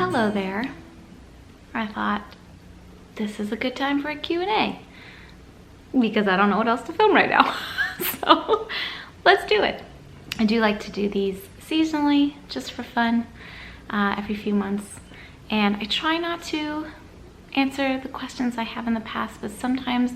hello there. I thought this is a good time for a Q&A because I don't know what else to film right now. So let's do it. I do like to do these seasonally, just for fun, every few months. And I try not to answer the questions I have in the past, but sometimes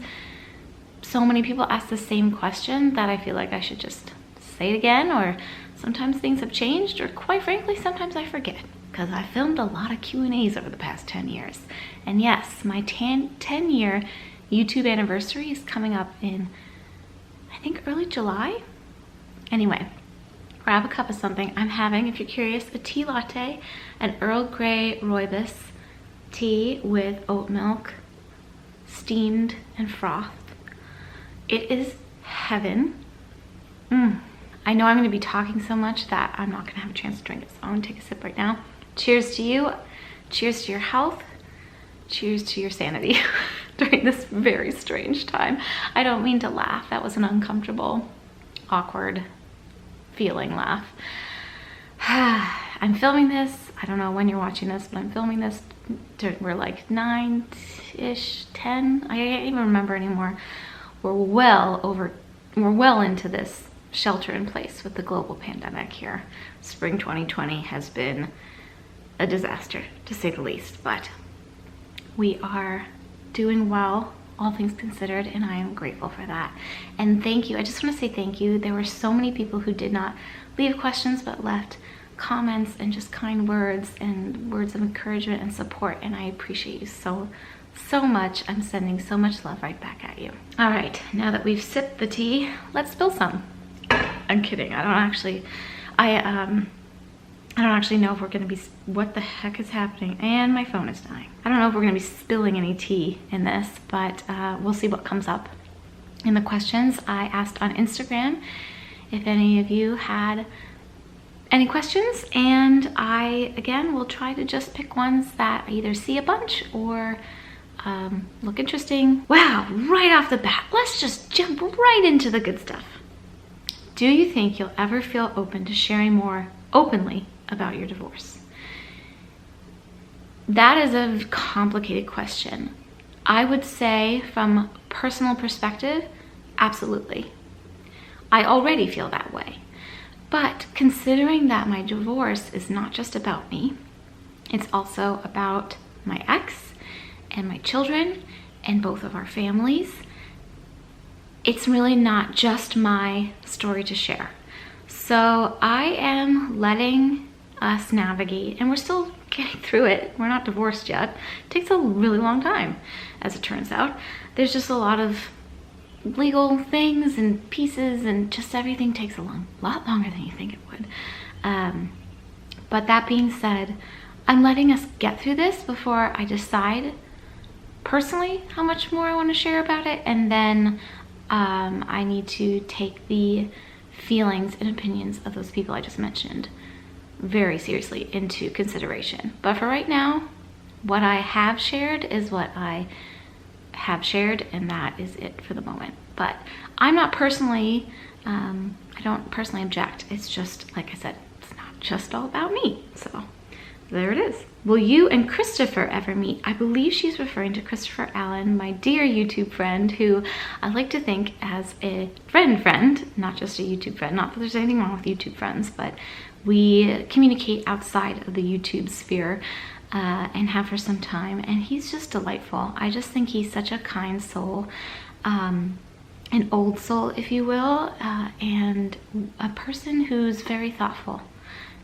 so many people ask the same question that I feel like I should just say it again, or sometimes things have changed, or quite frankly, sometimes I forget, because I filmed a lot of Q&As over the past 10 years. And yes, my 10-year YouTube anniversary is coming up in, I think, early July. Anyway, grab a cup of something. I'm having, if you're curious, a tea latte, an Earl Grey rooibos tea with oat milk, steamed and frothed. It is heaven. I know I'm going to be talking so much that I'm not going to have a chance to drink it, so I'm going to take a sip right now. Cheers to you. Cheers to your health. Cheers to your sanity during this very strange time. I don't mean to laugh. That was an uncomfortable, awkward feeling laugh. I'm filming this. I don't know when you're watching this, but I'm filming this. We're like 9-ish, 10. I can't even remember anymore. We're well into this shelter in place with the global pandemic here. Spring 2020 has been a disaster, to say the least, but we are doing well, all things considered, and I am grateful for that. And thank you. I just want to say thank you. There were so many people who did not leave questions but left comments and just kind words and words of encouragement and support, and I appreciate you so much. I'm sending so much love right back at you. All right, now that we've sipped the tea, let's spill some. I'm kidding. I don't actually know if we're gonna be, what the heck is happening? And my phone is dying. I don't know if we're gonna be spilling any tea in this, but we'll see what comes up. In the questions, I asked on Instagram if any of you had any questions, and I, again, will try to just pick ones that I either see a bunch or look interesting. Wow, right off the bat, let's just jump right into the good stuff. Do you think you'll ever feel open to sharing more openly about your divorce? That is a complicated question. I would say from personal perspective, absolutely. I already feel that way. But considering that my divorce is not just about me, it's also about my ex and my children and both of our families, it's really not just my story to share. So I am letting us navigate, and we're still getting through it. We're not divorced yet. It takes a really long time, as it turns out. There's just a lot of legal things and pieces, and just everything takes a lot longer than you think it would. But that being said, I'm letting us get through this before I decide personally how much more I want to share about it, and then I need to take the feelings and opinions of those people I just mentioned very seriously into consideration. But for right now, what I have shared is what I have shared, and that is it for the moment. But I'm not personally, I don't personally object. It's just, like I said, it's not just all about me. So there it is. Will you and Christopher ever meet? I believe she's referring to Christopher Allen, my dear YouTube friend, who I like to think as a friend, not just a YouTube friend. Not that there's anything wrong with YouTube friends, but we communicate outside of the YouTube sphere and have for some time, and he's just delightful. I just think he's such a kind soul, an old soul, if you will, and a person who's very thoughtful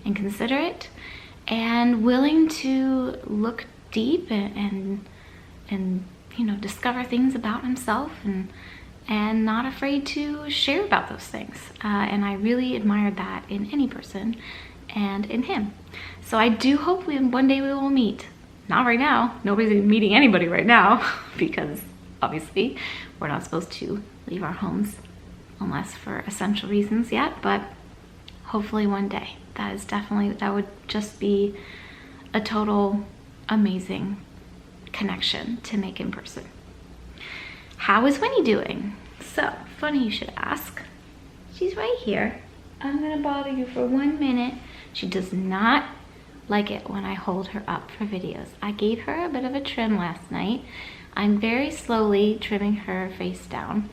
and considerate and willing to look deep and you know, discover things about himself, and not afraid to share about those things. And I really admired that in any person and in him. So I do hope one day we will meet. Not right now. Nobody's meeting anybody right now because obviously we're not supposed to leave our homes unless for essential reasons yet, but hopefully one day. That would just be a total amazing connection to make in person. How is Winnie doing? So, funny you should ask. She's right here. I'm gonna bother you for 1 minute. She does not like it when I hold her up for videos. I gave her a bit of a trim last night. I'm very slowly trimming her face down.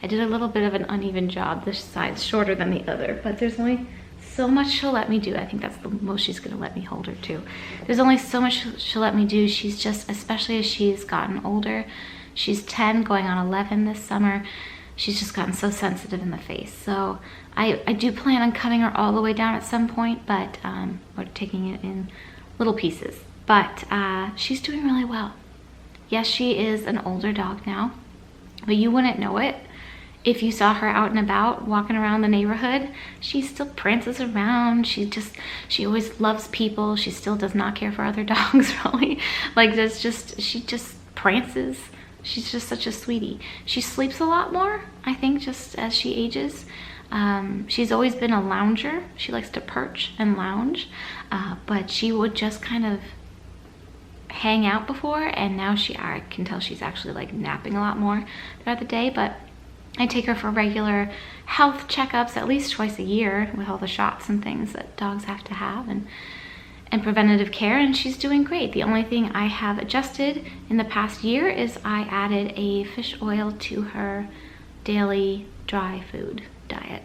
I did a little bit of an uneven job. This side's shorter than the other, but there's only so much she'll let me do. I think that's the most she's gonna let me hold her too. There's only so much she'll let me do. She's just, especially as she's gotten older, she's 10 going on 11 this summer, she's just gotten so sensitive in the face. So I do plan on cutting her all the way down at some point, but we're taking it in little pieces. But she's doing really well. Yes, she is an older dog now, but you wouldn't know it. If you saw her out and about walking around the neighborhood, she still prances around. She always loves people. She still does not care for other dogs, really. Like, she just prances. She's just such a sweetie. She sleeps a lot more, I think, just as she ages. She's always been a lounger. She likes to perch and lounge, but she would just kind of hang out before, and now I can tell she's actually like napping a lot more throughout the day. But I take her for regular health checkups at least twice a year with all the shots and things that dogs have to have, and preventative care, and she's doing great. The only thing I have adjusted in the past year is I added a fish oil to her daily dry food diet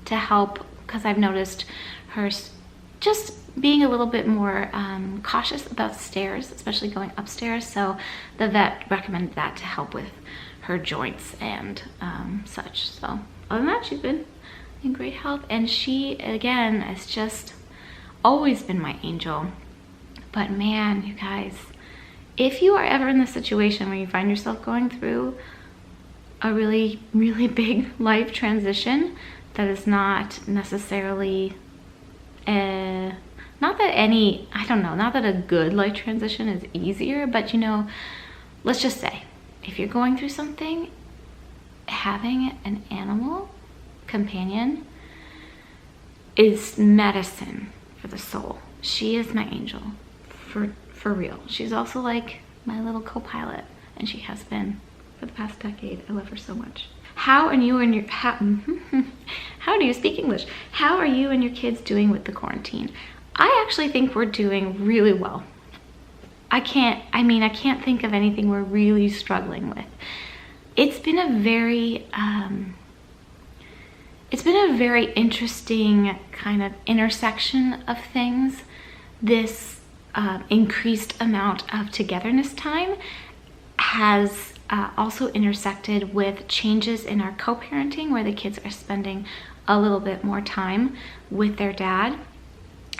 to help, because I've noticed her just being a little bit more cautious about stairs, especially going upstairs. So the vet recommended that to help with her joints and such. So other than that, she's been in great health, and she again has just always been my angel. But man, you guys, if you are ever in the situation where you find yourself going through a really, really big life transition that is not necessarily not that a good life transition is easier, but you know, let's just say if you're going through something, having an animal companion is medicine for the soul. She is my angel, for real. She's also like my little co-pilot, and she has been for the past decade. I love her so much. How do you speak English? How are you and your kids doing with the quarantine? I actually think we're doing really well. I can't think of anything we're really struggling with. It's been a very interesting kind of intersection of things. This increased amount of togetherness time has also intersected with changes in our co-parenting, where the kids are spending a little bit more time with their dad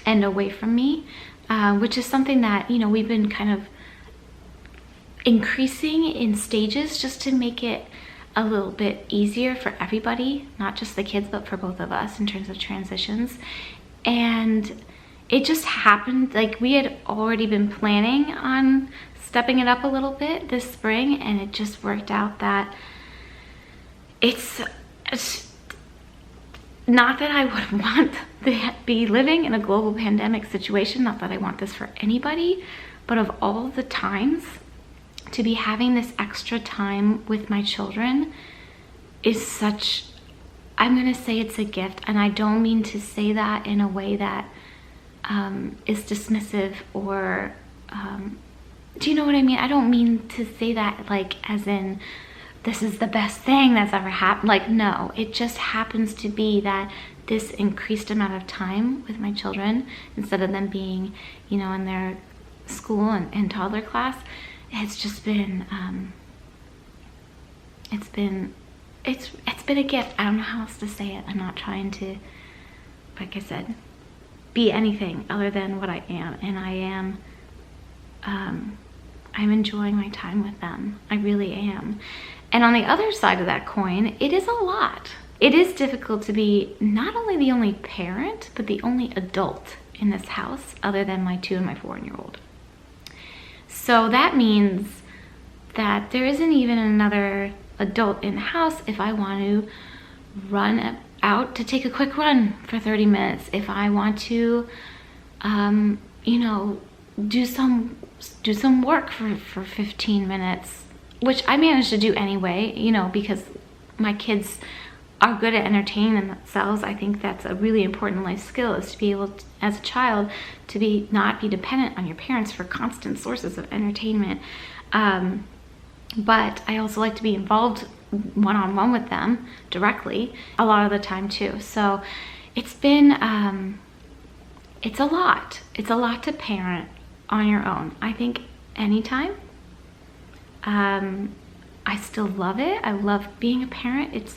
and away from me, which is something that, you know, we've been kind of increasing in stages just to make it a little bit easier for everybody, not just the kids, but for both of us in terms of transitions. And it just happened, like we had already been planning on stepping it up a little bit this spring, and it just worked out that it's not that I would want to be living in a global pandemic situation, not that I want this for anybody, but of all the times to be having this extra time with my children is such, I'm gonna say it's a gift, and I don't mean to say that in a way that is dismissive or do you know what I mean? I don't mean to say that like as in this is the best thing that's ever happened. Like, no, it just happens to be that this increased amount of time with my children, instead of them being, you know, in their school and toddler class, it's just been it's been a gift. I don't know how else to say it. I'm not trying to, like I said, be anything other than what I am, and I am I'm enjoying my time with them. I really am. And on the other side of that coin, it is a lot. It is difficult to be not only the only parent, but the only adult in this house other than my 2 and my 4-year-old. So that means that there isn't even another adult in the house if I want to run out to take a quick run for 30 minutes, if I want to, you know, do some work for 15 minutes, which I managed to do anyway, you know, because my kids are good at entertaining themselves. I think that's a really important life skill, is to be able to, as a child, to not be dependent on your parents for constant sources of entertainment. But I also like to be involved one-on-one with them directly a lot of the time too. So it's been, it's a lot. It's a lot to parent on your own. I think anytime. I still love it. I love being a parent. It's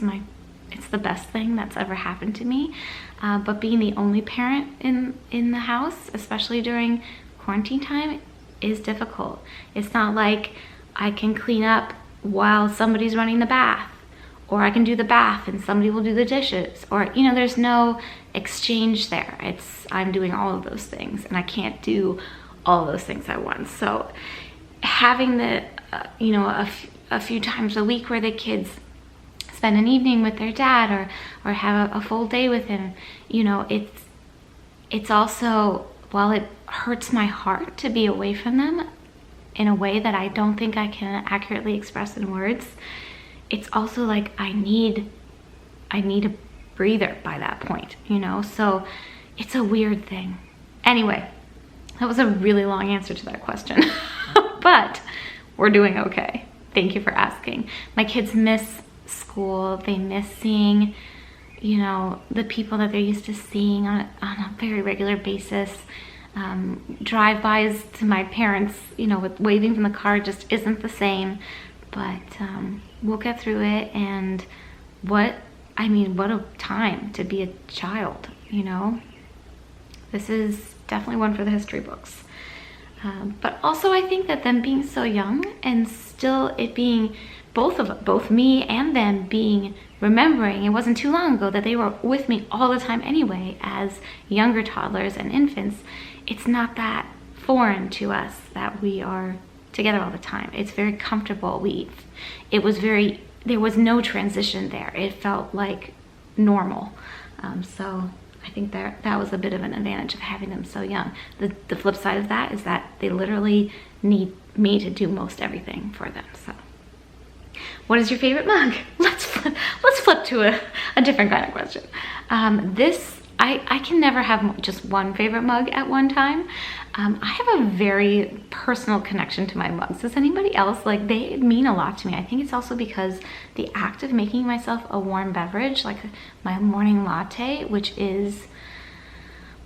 the best thing that's ever happened to me. But being the only parent in the house, especially during quarantine time, is difficult. It's not like I can clean up while somebody's running the bath, or I can do the bath and somebody will do the dishes, or, you know, there's no exchange there. I'm doing all of those things, and I can't do all of those things at once. So having the, you know, a few times a week where the kids spend an evening with their dad, or have a full day with him, you know, it's also, while it hurts my heart to be away from them in a way that I don't think I can accurately express in words, it's also like I need a breather by that point, you know? So it's a weird thing. Anyway, that was a really long answer to that question, but we're doing okay. Thank you for asking. My kids miss school. They miss seeing, you know, the people that they're used to seeing on a very regular basis. Drive-bys to my parents, you know, with waving from the car just isn't the same, but we'll get through it. And what a time to be a child, you know? This is definitely one for the history books. But also I think that them being so young, and still it being both me and them remembering it wasn't too long ago that they were with me all the time anyway as younger toddlers and infants. It's not that foreign to us that we are together all the time. It's very comfortable. There was no transition there. It felt like normal. So I think that was a bit of an advantage of having them so young. The flip side of that is that they literally need me to do most everything for them. So what is your favorite mug? Let's flip to a different kind of question. I can never have just one favorite mug at one time. I have a very personal connection to my mugs. Does anybody else? Like, they mean a lot to me. I think it's also because the act of making myself a warm beverage, like my morning latte, which is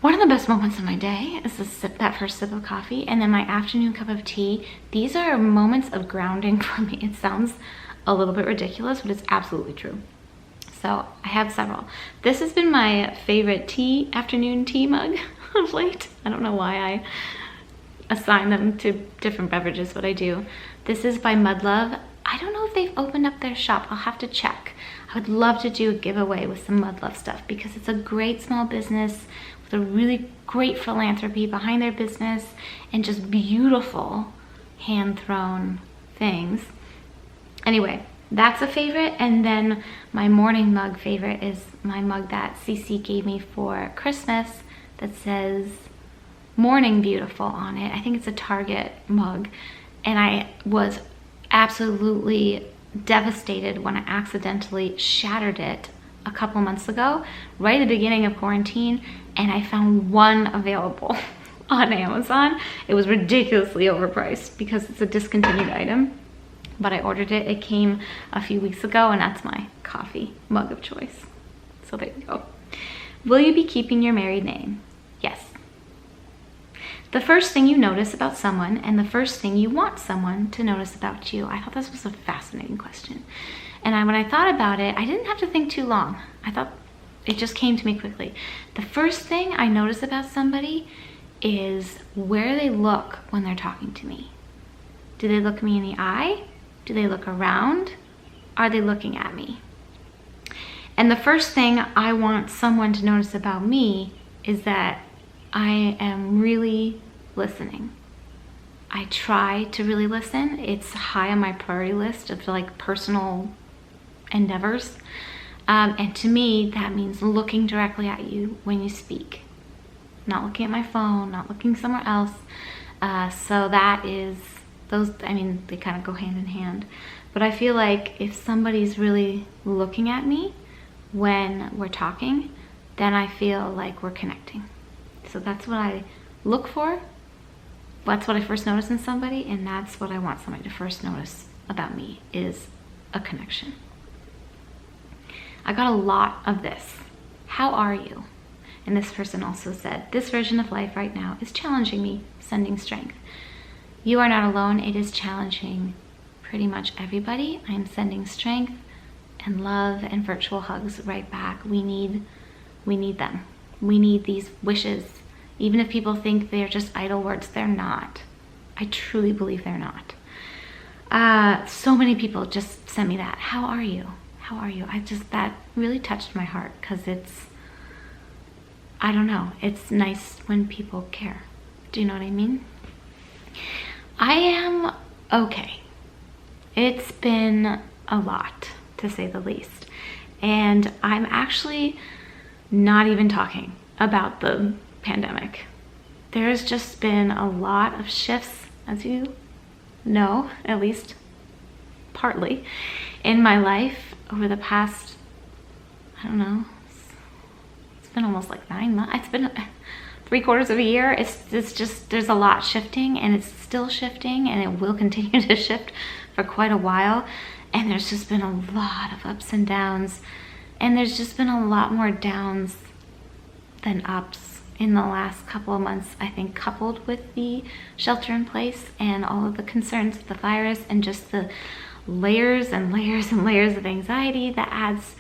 one of the best moments of my day, is that first sip of coffee, and then my afternoon cup of tea. These are moments of grounding for me. It sounds a little bit ridiculous, but it's absolutely true. So I have several. This has been my favorite afternoon tea mug of late. I don't know why I assign them to different beverages, but I do. This is by Mudlove. I don't know if they've opened up their shop. I'll have to check. I would love to do a giveaway with some Mudlove stuff, because it's a great small business with a really great philanthropy behind their business, and just beautiful hand-thrown things. Anyway, that's a favorite. And then my morning mug favorite is my mug that Cece gave me for Christmas that says Morning Beautiful on it. I think it's a Target mug, and I was absolutely devastated when I accidentally shattered it a couple months ago, right at the beginning of quarantine, and I found one available on Amazon. It was ridiculously overpriced because it's a discontinued item, but I ordered it. It came a few weeks ago, and that's my coffee mug of choice. So there you go. Will you be keeping your married name? Yes. The first thing you notice about someone, and the first thing you want someone to notice about you. I thought this was a fascinating question. And when I thought about it, I didn't have to think too long. I thought it just came to me quickly. The first thing I notice about somebody is where they look when they're talking to me. Do they look me in the eye? Do they look around? Are they looking at me? And the first thing I want someone to notice about me is that I am really listening. I try to really listen. It's high on my priority list of like personal endeavors. And to me, that means looking directly at you when you speak. Not looking at my phone, not looking somewhere else. So that is, they kind of go hand in hand. But I feel like if somebody's really looking at me, when we're talking, then I feel like we're connecting. So that's what I look for. That's what I first notice in somebody, and that's what I want somebody to first notice about me, is a connection. I got a lot of this. How are you? And this person also said, this version of life right now is challenging me, sending strength. You are not alone. It is challenging pretty much everybody. I am sending strength and love and virtual hugs right back. We need them. We need these wishes. Even if people think they're just idle words, they're not. I truly believe they're not. So many people just sent me that. How are you? How are you? That really touched my heart, because I don't know, it's nice when people care. Do you know what I mean? I am okay. It's been a lot, to say the least. And I'm actually not even talking about the pandemic. There's just been a lot of shifts, as you know, at least partly, in my life over the past, I don't know, it's been almost like 9 months. It's been 3/4 of a year. It's just, there's a lot shifting, and it's still shifting, and it will continue to shift for quite a while. And there's just been a lot of ups and downs, and there's just been a lot more downs than ups in the last couple of months, I think, coupled with the shelter in place and all of the concerns with the virus, and just the layers and layers and layers of anxiety that adds.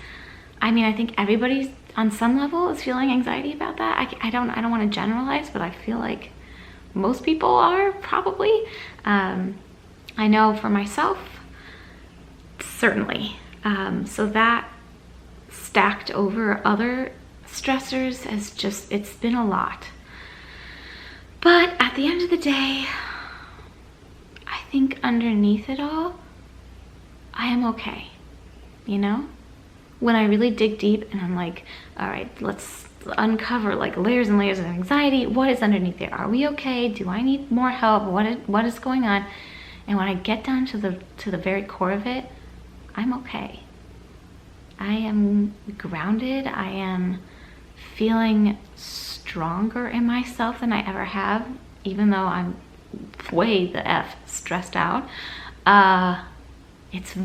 I mean, I think everybody on some level is feeling anxiety about that. I don't want to generalize, but I feel like most people are probably. I know for myself, certainly. So that stacked over other stressors has just, it's been a lot. But at the end of the day, I think underneath it all, I am okay, you know? When I really dig deep and I'm like, all right, let's uncover like layers and layers of anxiety. What is underneath there? Are we okay? Do I need more help? What is going on? And when I get down to the very core of it, I'm okay. I am grounded. I am feeling stronger in myself than I ever have, even though I'm way the F stressed out. It's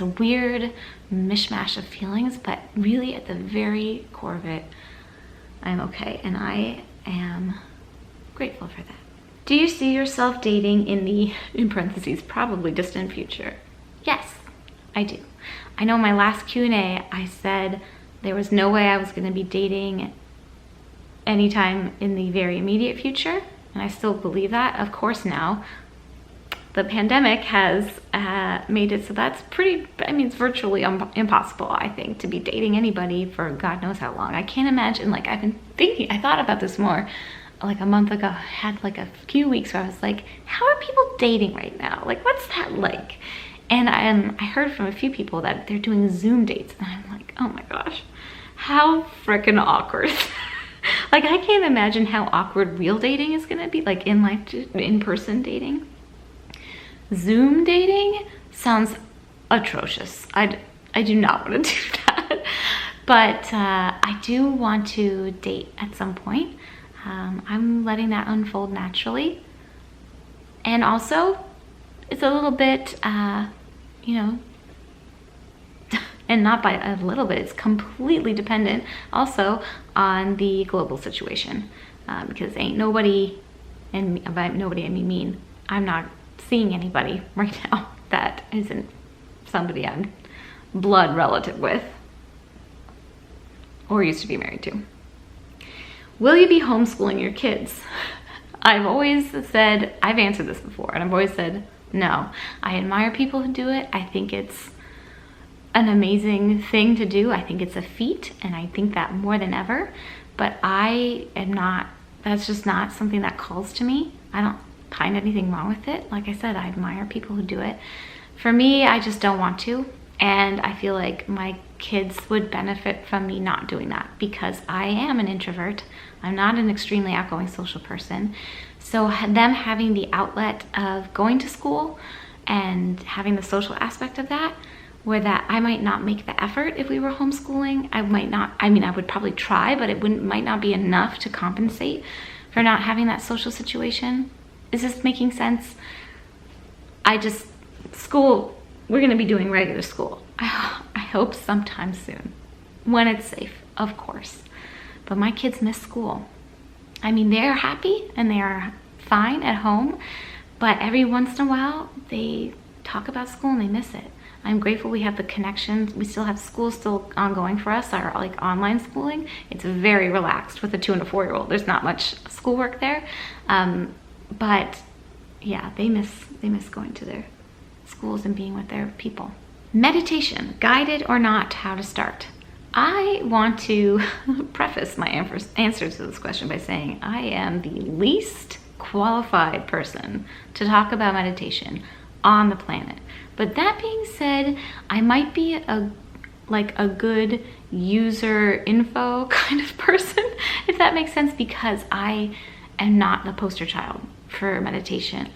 a weird mishmash of feelings, but really at the very core of it, I'm okay, and I am grateful for that. Do you see yourself dating in the, in parentheses, probably distant future? Yes, I do. I know in my last Q&A, I said there was no way I was going to be dating anytime in the very immediate future, and I still believe that. Of course, now the pandemic has made it so that's pretty, I mean, it's virtually impossible, I think, to be dating anybody for God knows how long. I can't imagine, like, I've been thinking, I thought about this more like a month ago. I had like a few weeks where I was like, how are people dating right now? Like, what's that like? And I heard from a few people that they're doing Zoom dates, and I'm like, oh my gosh, how freaking awkward. Like, I can't imagine how awkward real dating is gonna be, like in-person dating. Zoom dating sounds atrocious. I do not want to do that. But I do want to date at some point. I'm letting that unfold naturally. And also, it's a little bit, you know, and not by a little bit, it's completely dependent also on the global situation. Because ain't nobody, and by nobody I mean, I'm not seeing anybody right now that isn't somebody I'm blood relative with or used to be married to. Will you be homeschooling your kids? I've always said, I've answered this before, and I've always said no. I admire people who do it. I think it's an amazing thing to do. I think it's a feat, and I think that more than ever, but I am not, that's just not something that calls to me. I don't find anything wrong with it. Like I said, I admire people who do it. For me, I just don't want to, and I feel like my kids would benefit from me not doing that, because I am an introvert. I'm not an extremely outgoing social person. So them having the outlet of going to school and having the social aspect of that where that I might not make the effort if we were homeschooling. I might not, I mean, I would probably try, but it might not be enough to compensate for not having that social situation. Is this making sense? School, we're gonna be doing regular school. I hope sometime soon, when it's safe, of course. But my kids miss school. I mean, they're happy and they are fine at home, but every once in a while, they talk about school and they miss it. I'm grateful we have the connections. We still have school still ongoing for us, our like online schooling. It's very relaxed with a 2 and a 4-year-old. There's not much schoolwork there. But yeah, they miss going to their schools and being with their people. Meditation, guided or not, how to start. I want to preface my answers to this question by saying I am the least qualified person to talk about meditation on the planet. But that being said, I might be a good user info kind of person, if that makes sense, because I am not the poster child for meditation.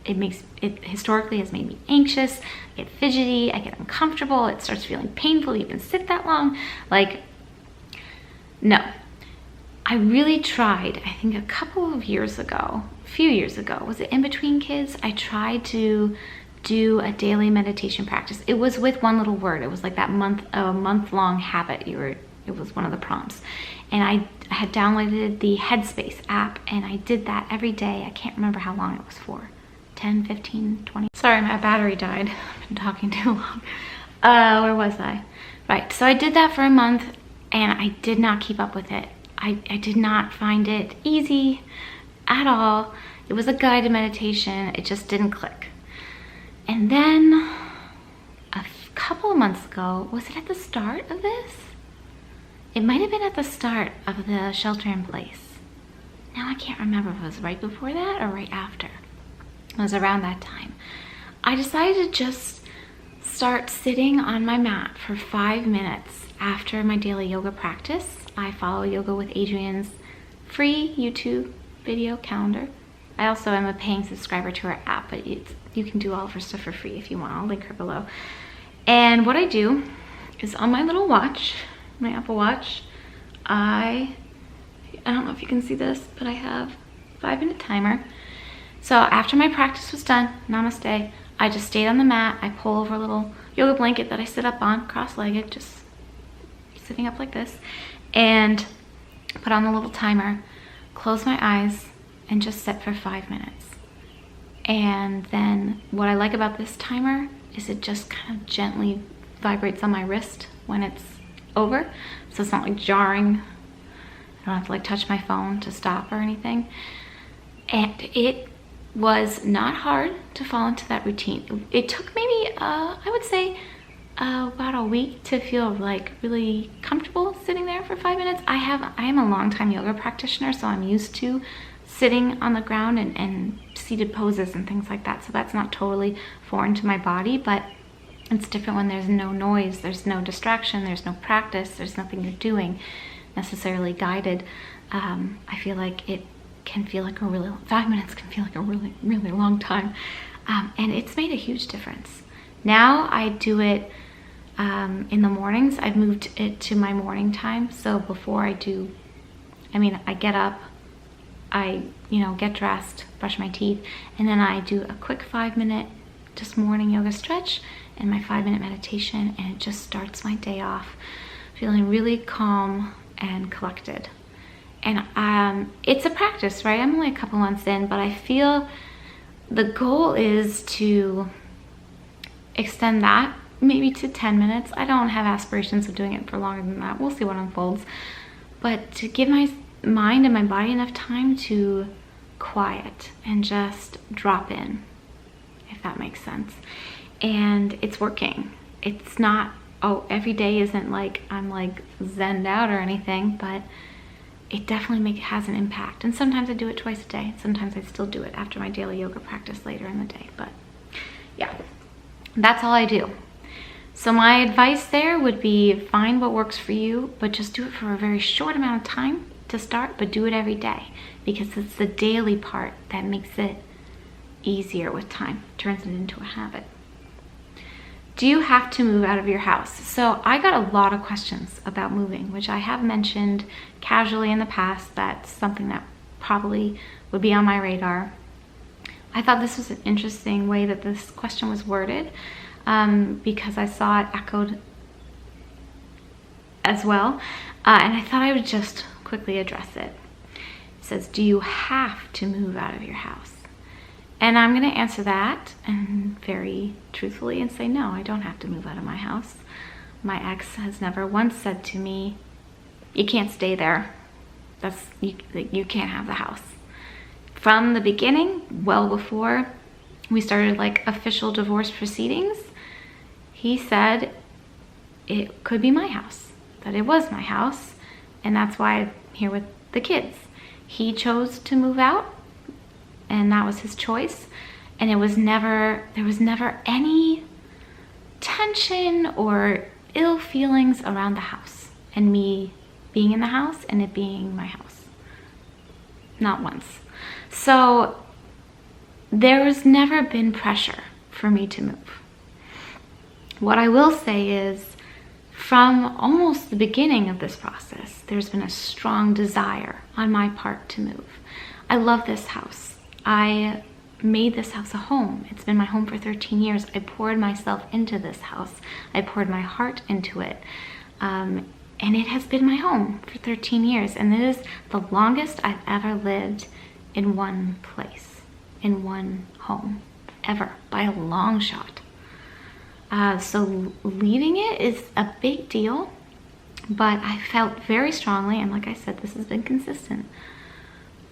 It historically has made me anxious, I get fidgety, I get uncomfortable, it starts feeling painful to even sit that long. Like, no. I really tried, I think a few years ago, was it in between kids? I tried to do a daily meditation practice. It was with one little word. It was like that month-long habit. It was one of the prompts. And I had downloaded the Headspace app and I did that every day. I can't remember how long it was for. 10, 15, 20. Sorry, my battery died. I've been talking too long. Where was I? Right, so I did that for a month and I did not keep up with it. I did not find it easy at all. It was a guided meditation. It just didn't click. And then a couple of months ago, was it at the start of this? It might have been at the start of the shelter in place. Now I can't remember if it was right before that or right after. It was around that time. I decided to just start sitting on my mat for 5 minutes after my daily yoga practice. I follow Yoga with Adrienne's free YouTube video calendar. I also am a paying subscriber to her app, but you can do all of her stuff for free if you want. I'll link her below. And what I do is on my little watch, my Apple Watch, I don't know if you can see this, but I have a 5-minute timer. So after my practice was done, namaste, I just stayed on the mat. I pull over a little yoga blanket that I sit up on, cross-legged, just sitting up like this, and put on the little timer, close my eyes, and just sit for 5 minutes. And then what I like about this timer is it just kind of gently vibrates on my wrist when it's over. So it's not like jarring. I don't have to like touch my phone to stop or anything. And it was not hard to fall into that routine. It took maybe, I would say, about a week to feel like really comfortable sitting there for 5 minutes. I am a long-time yoga practitioner, so I'm used to sitting on the ground and seated poses and things like that. So that's not totally foreign to my body, but it's different when there's no noise, there's no distraction, there's no practice, there's nothing you're doing necessarily guided. I feel like it can feel like 5 minutes can feel like a really, really long time. And it's made a huge difference. Now I do it in the mornings. I've moved it to my morning time. So before I get up, I get dressed, brush my teeth, and then I do a quick 5-minute just morning yoga stretch and my 5-minute meditation, and it just starts my day off feeling really calm and collected. And it's a practice, right? I'm only a couple months in, but I feel the goal is to extend that maybe to 10 minutes. I don't have aspirations of doing it for longer than that. We'll see what unfolds. But to give my mind and my body enough time to quiet and just drop in, if that makes sense. And it's working. It's not, every day isn't like I'm like zenned out or anything, but it definitely has an impact. And sometimes I do it twice a day. Sometimes I still do it after my daily yoga practice later in the day. But yeah, that's all I do. So my advice there would be find what works for you, but just do it for a very short amount of time to start, but do it every day, because it's the daily part that makes it easier with time, turns it into a habit. do you have to move out of your house? So I got a lot of questions about moving, which I have mentioned casually in the past. That's something that probably would be on my radar. I thought this was an interesting way that this question was worded, because I saw it echoed as well, and I thought I would just quickly address it. It says, do you have to move out of your house? And I'm going to answer that and very truthfully and say, no, I don't have to move out of my house. My ex has never once said to me, you can't stay there. You can't have the house. From the beginning, well before we started like official divorce proceedings, he said it could be my house, that it was my house, and that's why I'm here with the kids. He chose to move out, and that was his choice, and there was never any tension or ill feelings around the house and me being in the house and it being my house. Not once. So there has never been pressure for me to move. What I will say is, from almost the beginning of this process, there's been a strong desire on my part to move. I love this house. I made this house a home. It's been my home for 13 years. I poured myself into this house. I poured my heart into it. And it has been my home for 13 years. And it is the longest I've ever lived in one place, in one home, ever, by a long shot. So leaving it is a big deal, but I felt very strongly, and like I said, this has been consistent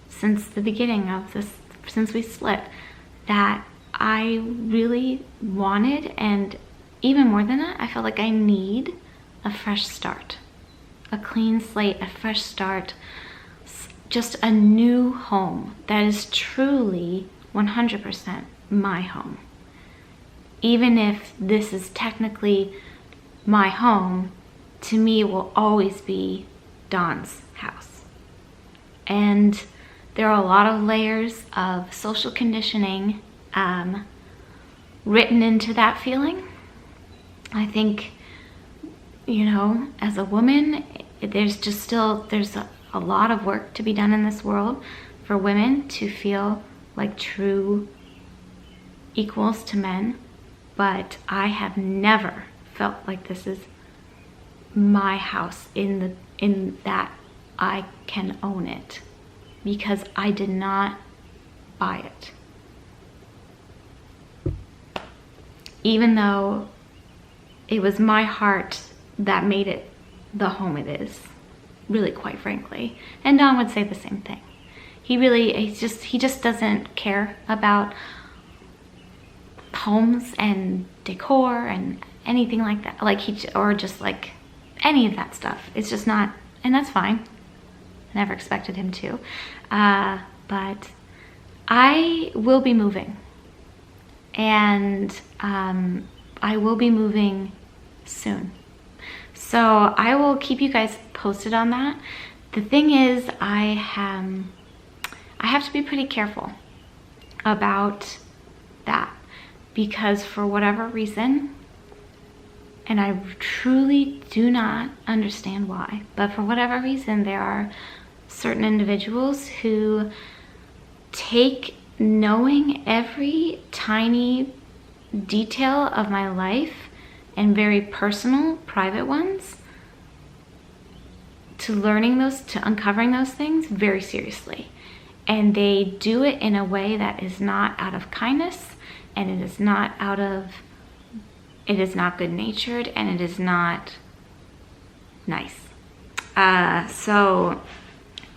since the beginning of this, since we split, that I really wanted, and even more than that, I felt like I need a fresh start, a clean slate, a fresh start, just a new home that is truly 100% my home. Even if this is technically my home, to me it will always be Dawn's house. And there are a lot of layers of social conditioning written into that feeling. I think, you know, as a woman, there's a lot of work to be done in this world for women to feel like true equals to men. But I have never felt like this is my house in that I can own it, because I did not buy it. Even though it was my heart that made it the home it is, really, quite frankly. And Don would say the same thing. He just doesn't care about homes and decor and anything like that, or just like any of that stuff. It's just not, and that's fine. I never expected him to, but I will be moving, and I will be moving soon, so I will keep you guys posted on that. The thing is, I have to be pretty careful about that, because for whatever reason, and I truly do not understand why, but for whatever reason, there are certain individuals who take knowing every tiny detail of my life, and very personal, private ones, to uncovering those things very seriously. And they do it in a way that is not out of kindness, and it is not good-natured, and it is not nice. So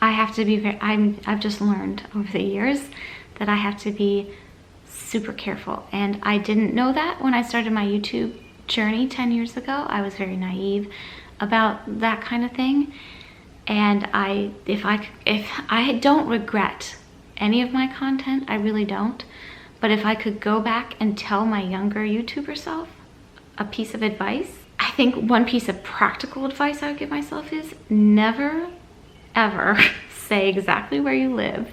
I have to be I've just learned over the years that I have to be super careful. And I didn't know that when I started my YouTube journey 10 years ago. I was very naive about that kind of thing. And if I don't regret any of my content, I really don't. But if I could go back and tell my younger YouTuber self a piece of advice, I think one piece of practical advice I would give myself is never, ever say exactly where you live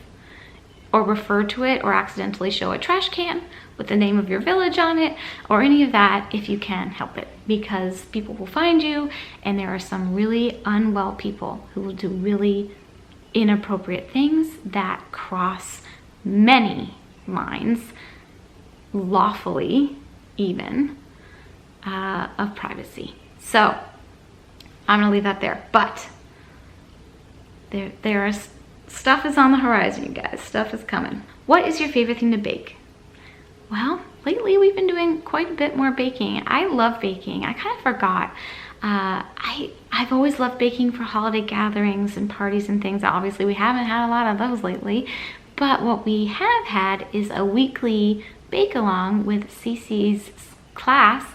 or refer to it or accidentally show a trash can with the name of your village on it or any of that if you can help it, because people will find you, and there are some really unwell people who will do really inappropriate things that cross many lines, lawfully even, of privacy. So I'm gonna leave that there, but there is stuff is on the horizon, you guys. Stuff is coming. What is your favorite thing to bake? Well, lately we've been doing quite a bit more baking. I love baking. I kind of forgot. I've always loved baking for holiday gatherings and parties and things. Obviously, we haven't had a lot of those lately, but what we have had is a weekly bake-along with Cece's class,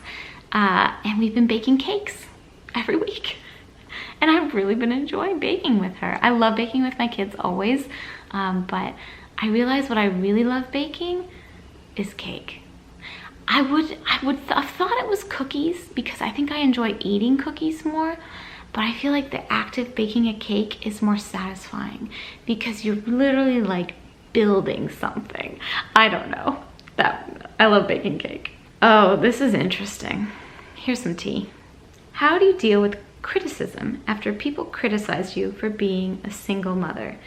and we've been baking cakes every week. And I've really been enjoying baking with her. I love baking with my kids always, but I realized what I really love baking is cake. I would have thought it was cookies because I think I enjoy eating cookies more, but I feel like the act of baking a cake is more satisfying because you're literally like building something. I don't know. I love baking cake. Oh, this is interesting. Here's some tea. How do you deal with criticism after people criticize you for being a single mother?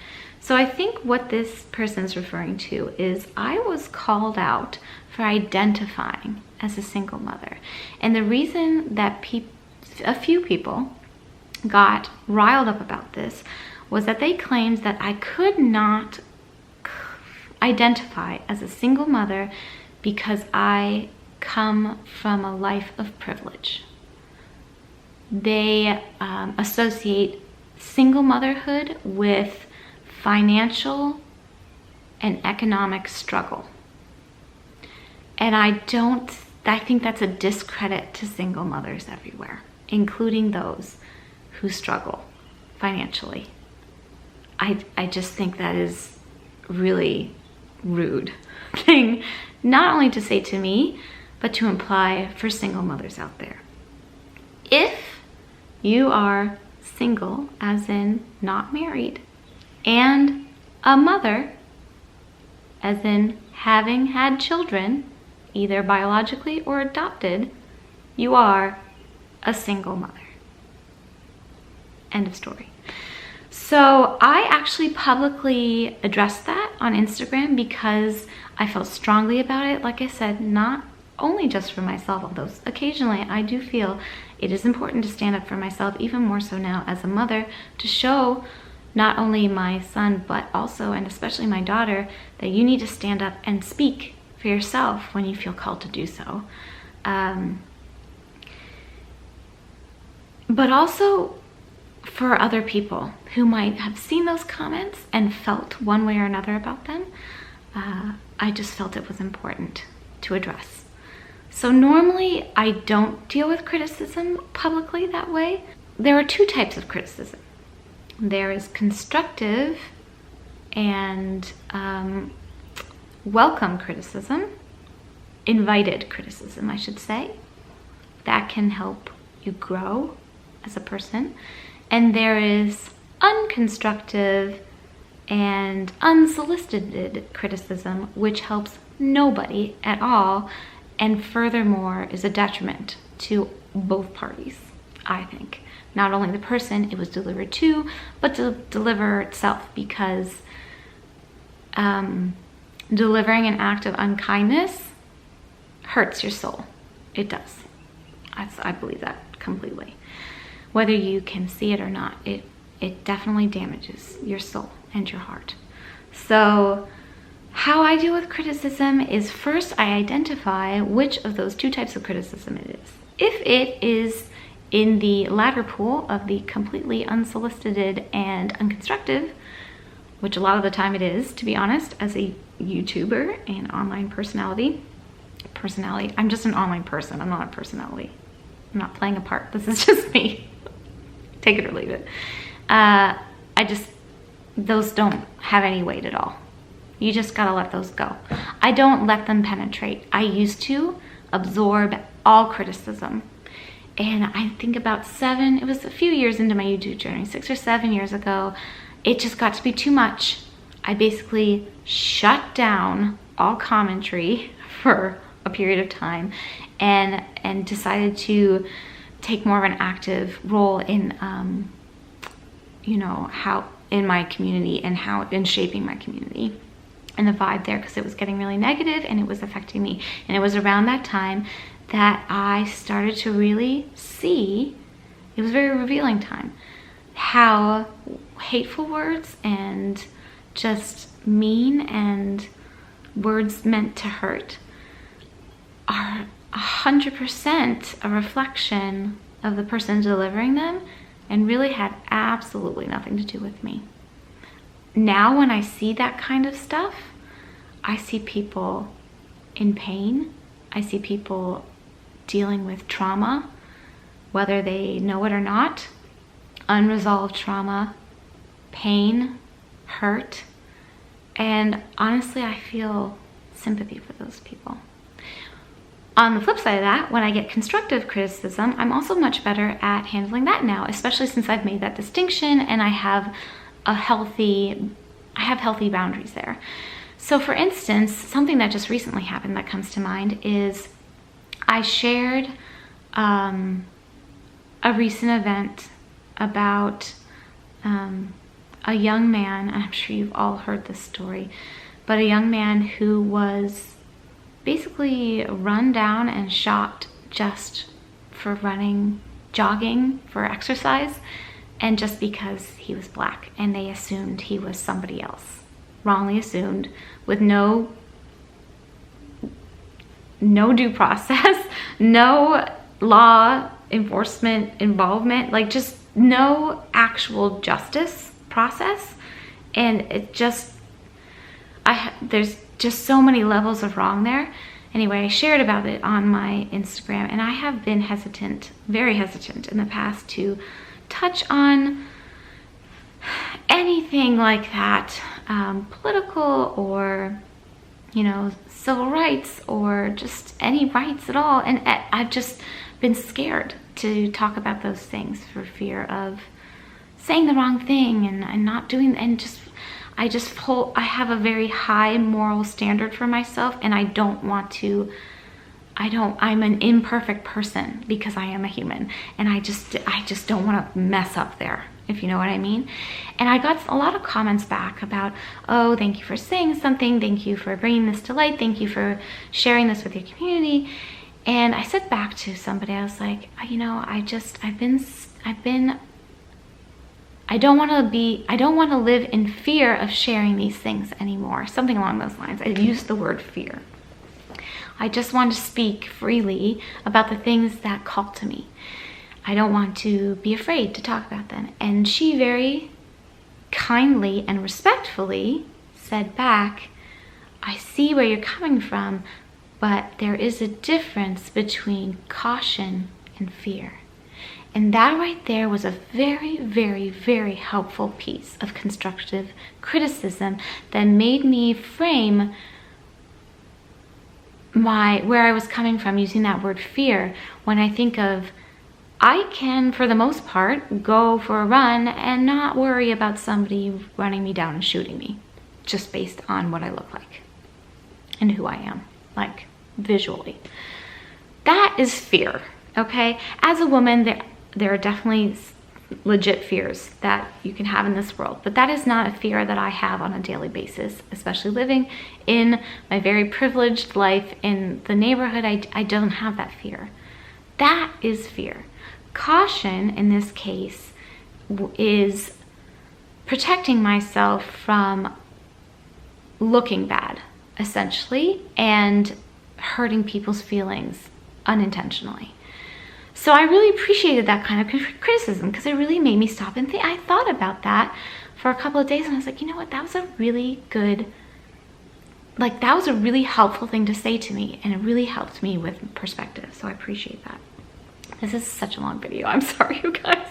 So I think what this person's referring to is I was called out for identifying as a single mother. And the reason that a few people got riled up about this was that they claimed that I could not identify as a single mother because I come from a life of privilege. They associate single motherhood with financial and economic struggle. And I think that's a discredit to single mothers everywhere, including those who struggle financially. I just think that is really rude thing, not only to say to me, but to imply for single mothers out there. If you are single, as in not married, and a mother, as in having had children, either biologically or adopted, you are a single mother. End of story. So I actually publicly addressed that on Instagram because I felt strongly about it. Like I said, not only just for myself, although occasionally I do feel it is important to stand up for myself, even more so now as a mother, to show not only my son, but also and especially my daughter, that you need to stand up and speak for yourself when you feel called to do so. But also for other people who might have seen those comments and felt one way or another about them, I just felt it was important to address. So normally I don't deal with criticism publicly that way. There are two types of criticism. There is constructive and welcome criticism, invited criticism, I should say. That can help you grow as a person. And there is unconstructive and unsolicited criticism, which helps nobody at all, and furthermore is a detriment to both parties, I think. Not only the person it was delivered to, but to deliver itself, because delivering an act of unkindness hurts your soul. It does. I believe that completely. Whether you can see it or not, it definitely damages your soul and your heart. So how I deal with criticism is first I identify which of those two types of criticism it is. If it is in the latter pool of the completely unsolicited and unconstructive, which a lot of the time it is, to be honest, as a YouTuber and online personality, I'm just an online person, I'm not a personality. I'm not playing a part, this is just me. Take it or leave it. Those don't have any weight at all. You just gotta let those go. I don't let them penetrate. I used to absorb all criticism. And I think about it was a few years into my YouTube journey, 6 or 7 years ago, it just got to be too much. I basically shut down all commentary for a period of time and decided to take more of an active role in, you know, how in my community and how in shaping my community and the vibe there, because it was getting really negative and it was affecting me. And it was around that time that I started to really see, it was a very revealing time, how hateful words and just mean and words meant to hurt are 100% a reflection of the person delivering them and really had absolutely nothing to do with me. Now when I see that kind of stuff, I see people in pain. I see people dealing with trauma, whether they know it or not, unresolved trauma, pain, hurt, and honestly, I feel sympathy for those people. On the flip side of that, when I get constructive criticism, I'm also much better at handling that now, especially since I've made that distinction and I have healthy boundaries there. So for instance, something that just recently happened that comes to mind is I shared a recent event about a young man, and I'm sure you've all heard this story, but a young man who was basically run down and shot just for jogging for exercise, and just because he was black, and they assumed he was somebody else, wrongly assumed, with no due process, no law enforcement involvement, like just no actual justice process. And it just, there's just so many levels of wrong there. Anyway, I shared about it on my Instagram, and I have been hesitant, very hesitant in the past to touch on anything like that, political or, you know, civil rights or just any rights at all. And I've just been scared to talk about those things for fear of saying the wrong thing and not doing, and just, I have a very high moral standard for myself, and I don't want to, I'm an imperfect person because I am a human, and I just don't want to mess up there, if you know what I mean. And I got a lot of comments back about, oh, thank you for saying something, thank you for bringing this to light, thank you for sharing this with your community. And I said back to somebody, I was like, you know, I don't want to live in fear of sharing these things anymore. Something along those lines. I used the word fear. I just want to speak freely about the things that call to me. I don't want to be afraid to talk about them. And she very kindly and respectfully said back, I see where you're coming from, but there is a difference between caution and fear. And that right there was a very, very, very helpful piece of constructive criticism that made me frame where I was coming from using that word fear. When I think of, I can, for the most part, go for a run and not worry about somebody running me down and shooting me, just based on what I look like and who I am, like visually. That is fear, okay? As a woman, there are definitely legit fears that you can have in this world, but that is not a fear that I have on a daily basis, especially living in my very privileged life in the neighborhood. I don't have that fear. That is fear. Caution in this case is protecting myself from looking bad, essentially, and hurting people's feelings unintentionally. So I really appreciated that kind of criticism, because it really made me stop and think. I thought about that for a couple of days, and I was like, you know what, that was a really good, like, that was a really helpful thing to say to me, and it really helped me with perspective. So I appreciate that. This is such a long video. I'm sorry, you guys.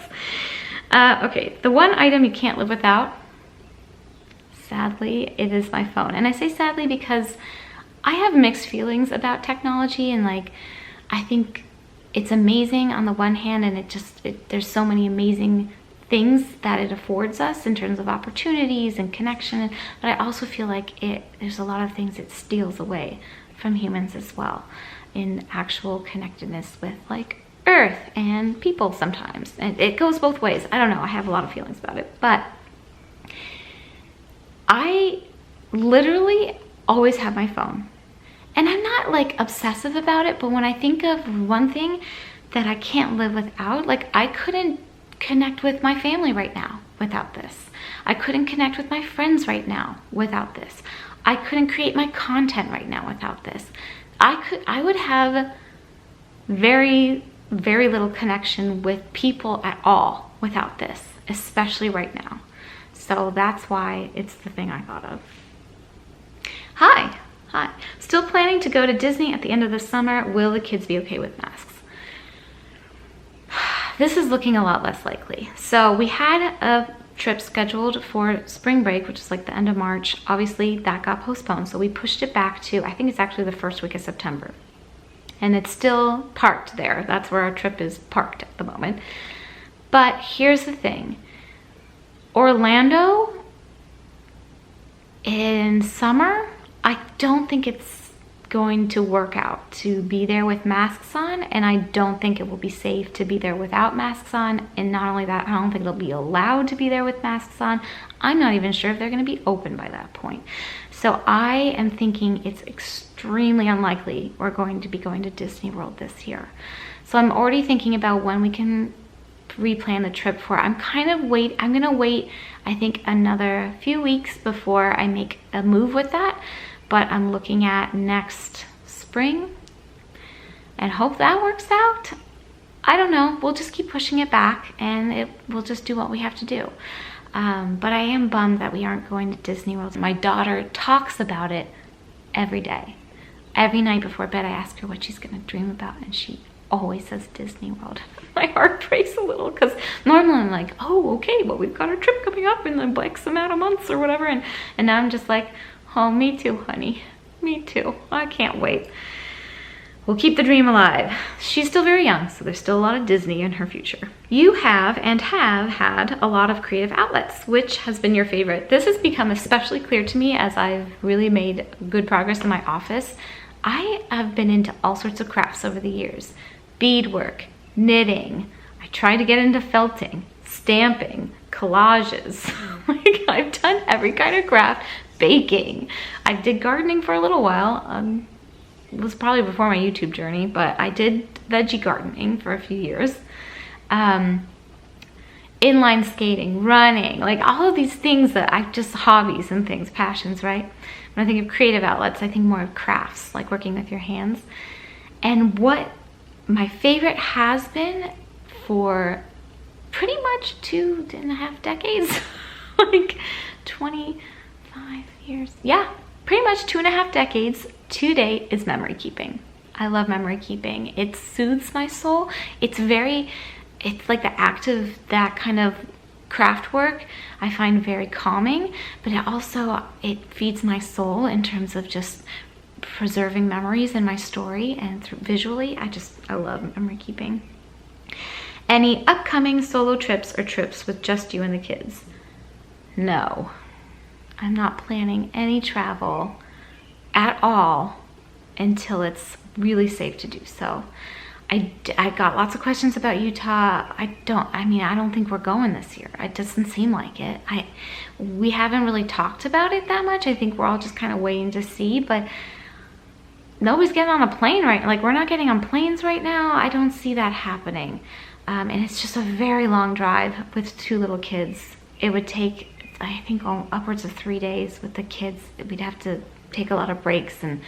Okay, the one item you can't live without, sadly, it is my phone. And I say sadly because I have mixed feelings about technology, and like, I think it's amazing on the one hand, and there's so many amazing things that it affords us in terms of opportunities and connection, but I also feel like there's a lot of things it steals away from humans as well in actual connectedness with like earth and people sometimes. And it goes both ways. I don't know, I have a lot of feelings about it, but I literally always have my phone. And I'm not like obsessive about it, but when I think of one thing that I can't live without, like I couldn't connect with my family right now without this. I couldn't connect with my friends right now without this. I couldn't create my content right now without this. I would have very, very little connection with people at all without this, especially right now. So that's why it's the thing I thought of. Hi. Still planning to go to Disney at the end of the summer. Will the kids be okay with masks? This is looking a lot less likely. So we had a trip scheduled for spring break, which is like the end of March. Obviously that got postponed, so we pushed it back to, I think it's actually the first week of September. And it's still parked there. That's where our trip is parked at the moment. But here's the thing. Orlando in summer, I don't think it's going to work out to be there with masks on, and I don't think it will be safe to be there without masks on. And not only that, I don't think it'll be allowed to be there with masks on. I'm not even sure if they're going to be open by that point. So I am thinking it's extremely unlikely we're going to be going to Disney World this year. So I'm already thinking about when we can replan the trip for. I'm gonna wait I think another few weeks before I make a move with that, but I'm looking at next spring and hope that works out. I don't know, we'll just keep pushing it back and we'll just do what we have to do. But I am bummed that we aren't going to Disney World. My daughter talks about it every day. Every night before bed I ask her what she's gonna dream about, and she always says Disney World. My heart breaks a little because normally I'm like, oh, okay, well, we've got our trip coming up in the X amount of months or whatever. And now I'm just like, oh, me too, honey. Me too. I can't wait. We'll keep the dream alive. She's still very young, so there's still a lot of Disney in her future. You have had a lot of creative outlets. Which has been your favorite? This has become especially clear to me as I've really made good progress in my office. I have been into all sorts of crafts over the years. Beadwork, knitting, I tried to get into felting, stamping, collages. Like I've done every kind of craft, baking. I did gardening for a little while. It was probably before my YouTube journey, but I did veggie gardening for a few years. Inline skating, running, like all of these things that I just hobbies and things, passions, right? When I think of creative outlets, I think more of crafts, like working with your hands. And what my favorite has been for pretty much 2.5 decades, like 25 years. Yeah, pretty much 2.5 decades to date is memory keeping. I love memory keeping. It soothes my soul. It's like the act of that kind of craft work I find very calming, but it feeds my soul in terms of just preserving memories in my story and visually. I love memory keeping. Any upcoming solo trips or trips with just you and the kids? No, I'm not planning any travel at all until it's really safe to do so. I got lots of questions about Utah. I don't think we're going this year. It doesn't seem like it. We haven't really talked about it that much. I think we're all just kind of waiting to see, but nobody's getting on a plane like we're not getting on planes right now. I don't see that happening. And it's just a very long drive with 2 little kids. It would take, I think, upwards of 3 days with the kids. We'd have to take a lot of breaks, and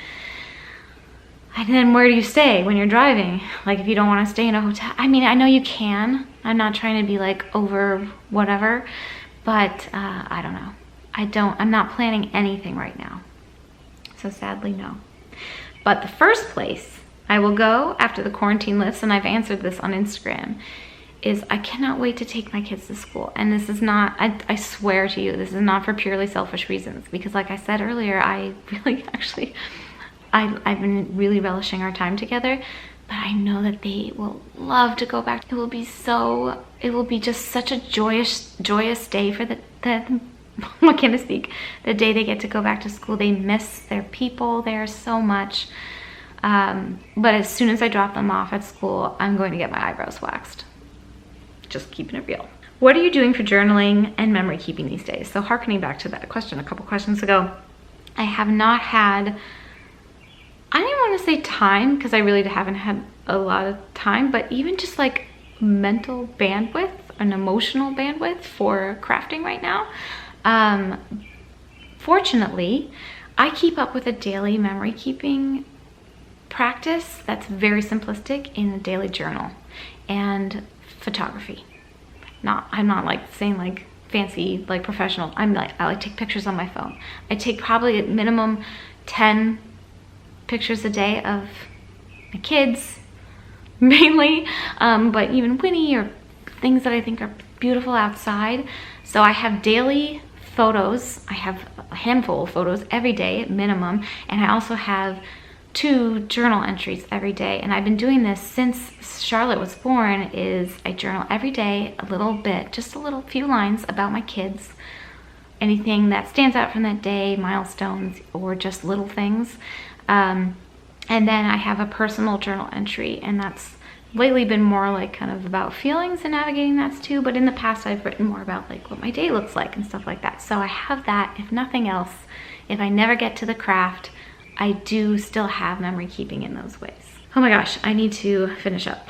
then where do you stay when you're driving? Like if you don't want to stay in a hotel. I mean, I know you can. I'm not trying to be like over whatever, but I don't know. I'm not planning anything right now. So sadly, no. But the first place I will go after the quarantine lifts, and I've answered this on Instagram, is I cannot wait to take my kids to school. And this is not, I swear to you, this is not for purely selfish reasons. Because like I said earlier, I really I've been really relishing our time together. but I know that they will love to go back. It will be just such a joyous day for the what can I speak? The day they get to go back to school. They miss their people there so much. But as soon as I drop them off at school, I'm going to get my eyebrows waxed. Just keeping it real. What are you doing for journaling and memory keeping these days? So hearkening back to that question a couple questions ago, I have not had, I don't even want to say time, because I really haven't had a lot of time, but even just like mental bandwidth and emotional bandwidth for crafting right now. Fortunately, I keep up with a daily memory keeping practice that's very simplistic in a daily journal and photography. I'm not like saying like fancy, like professional. I like take pictures on my phone. I take probably at minimum 10 pictures a day of my kids, mainly, but even Winnie, or things that I think are beautiful outside. So I have daily photos. I have a handful of photos every day at minimum, and I also have 2 journal entries every day. And I've been doing this since Charlotte was born. Is I journal every day a little bit, just a little few lines about my kids, anything that stands out from that day, milestones, or just little things. And then I have a personal journal entry, and that's lately been more like kind of about feelings and navigating that too, but in the past I've written more about like what my day looks like and stuff like that. So I have that. If nothing else, if I never get to the craft, I do still have memory keeping in those ways. Oh my gosh, I need to finish up.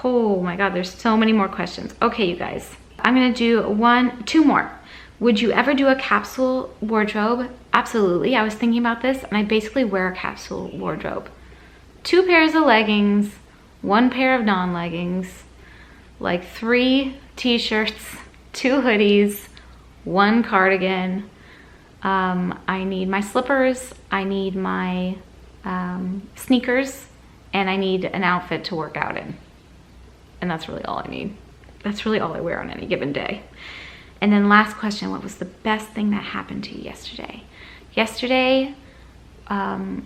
Oh my God, there's so many more questions. Okay, you guys, I'm gonna do 2 more. Would you ever do a capsule wardrobe? Absolutely. I was thinking about this, and I basically wear a capsule wardrobe. 2 pairs of leggings, 1 pair of non-leggings, like 3 t-shirts, 2 hoodies, 1 cardigan. I need my slippers, I need my sneakers, and I need an outfit to work out in. And that's really all I need. That's really all I wear on any given day. And then last question, what was the best thing that happened to you yesterday? Yesterday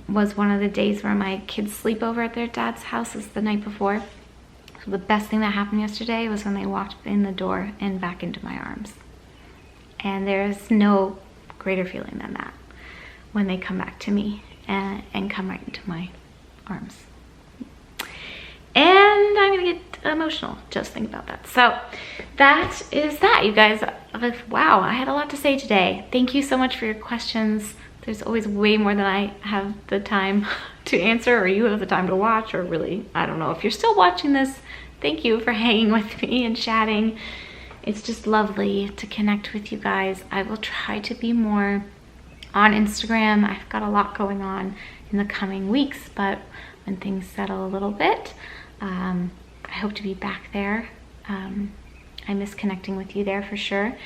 was one of the days where my kids sleep over at their dad's house. It was the night before. So the best thing that happened yesterday was when they walked in the door and back into my arms. And there's no greater feeling than that when they come back to me and come right into my arms. And I'm gonna get emotional just thinking about that. So that is that, you guys. Wow, I had a lot to say today. Thank you so much for your questions. There's always way more than I have the time to answer, or you have the time to watch, or really, I don't know. If you're still watching this, thank you for hanging with me and chatting. It's just lovely to connect with you guys. I will try to be more on Instagram. I've got a lot going on in the coming weeks, but when things settle a little bit, I hope to be back there. I miss connecting with you there for sure.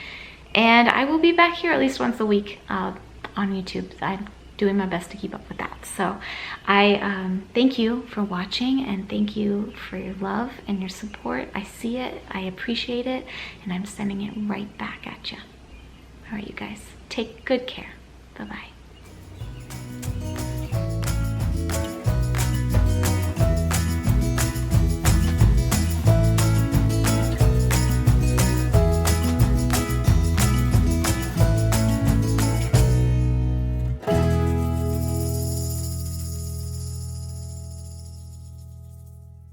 And I will be back here at least once a week on YouTube. I'm doing my best to keep up with that. So I thank you for watching, and thank you for your love and your support. I see it, I appreciate it, and I'm sending it right back at you. All right, you guys, take good care. Bye-bye.